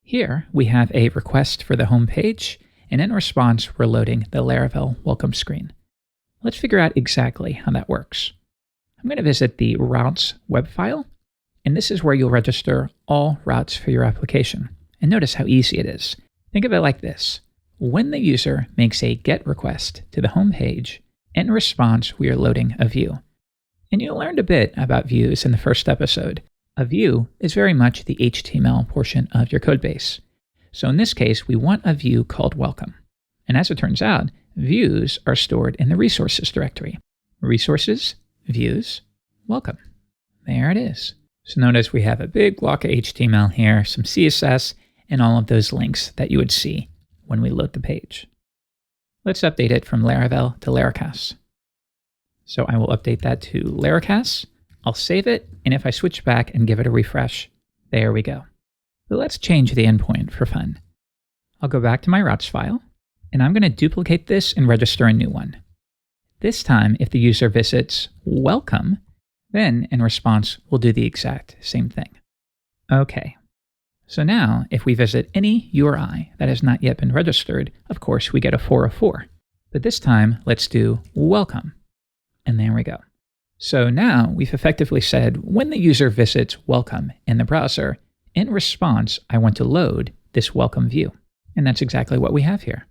Here we have a request for the home page, and in response, we're loading the Laravel welcome screen. Let's figure out exactly how that works. I'm going to visit the routes web file, and this is where you'll register all routes for your application. And notice how easy it is. Think of it like this. When the user makes a GET request to the home page, in response, we are loading a view. And you learned a bit about views in the first episode. A view is very much the HTML portion of your code base. So in this case, we want a view called welcome. And as it turns out, views are stored in the resources directory. Resources, views, welcome. There it is. So notice we have a big block of HTML here, some CSS, and all of those links that you would see when we load the page. Let's update it from Laravel to Laracas. So I will update that to Laracas. I'll save it, and if I switch back and give it a refresh, there we go. But let's change the endpoint for fun. I'll go back to my routes file, and I'm going to duplicate this and register a new one. This time, if the user visits welcome, then in response, we'll do the exact same thing. Okay. So now, if we visit any URI that has not yet been registered, of course, we get a 404. But this time, let's do welcome. And there we go. So now we've effectively said, when the user visits welcome in the browser, in response, I want to load this welcome view. And that's exactly what we have here.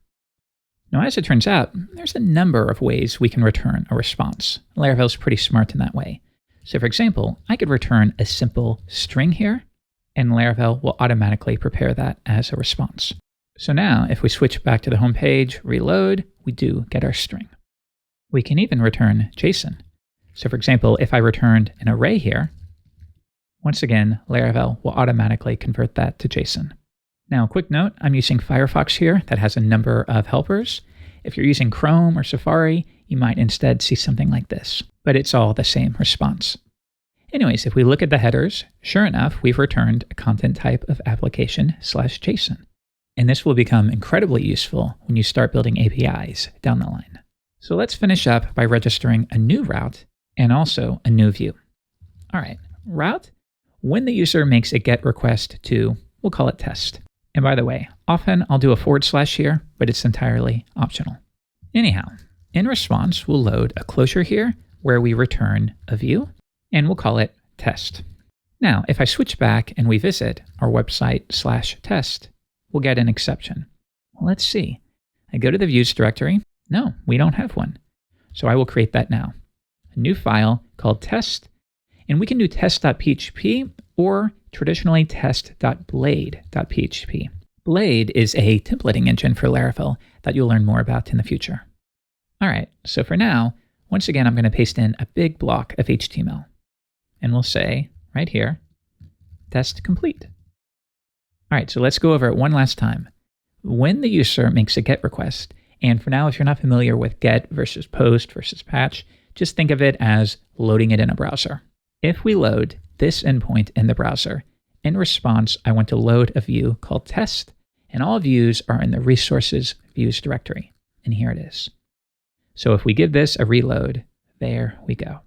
Now, as it turns out, there's a number of ways we can return a response. Laravel's pretty smart in that way. So for example, I could return a simple string here, and Laravel will automatically prepare that as a response. So now, if we switch back to the home page, reload, we do get our string. We can even return JSON. So for example, if I returned an array here, once again, Laravel will automatically convert that to JSON. Now, a quick note, I'm using Firefox here that has a number of helpers. If you're using Chrome or Safari, you might instead see something like this, but it's all the same response. Anyways, if we look at the headers, sure enough, we've returned a content type of application/JSON. And this will become incredibly useful when you start building APIs down the line. So let's finish up by registering a new route and also a new view. All right, route, when the user makes a GET request to, we'll call it test. And by the way, often I'll do a / here, but it's entirely optional. Anyhow, in response, we'll load a closure here where we return a view, and we'll call it test. Now, if I switch back and we visit our website/test, we'll get an exception. Well, let's see. I go to the views directory. No, we don't have one. So I will create that now. A new file called test, and we can do test.php or traditionally test.blade.php. Blade is a templating engine for Laravel that you'll learn more about in the future. All right, so for now, once again, I'm going to paste in a big block of HTML. And we'll say right here, test complete. All right, so let's go over it one last time. When the user makes a GET request, and for now, if you're not familiar with GET versus POST versus patch, just think of it as loading it in a browser. If we load this endpoint in the browser, in response, I want to load a view called test, and all views are in the resources views directory. And here it is. So if we give this a reload, there we go.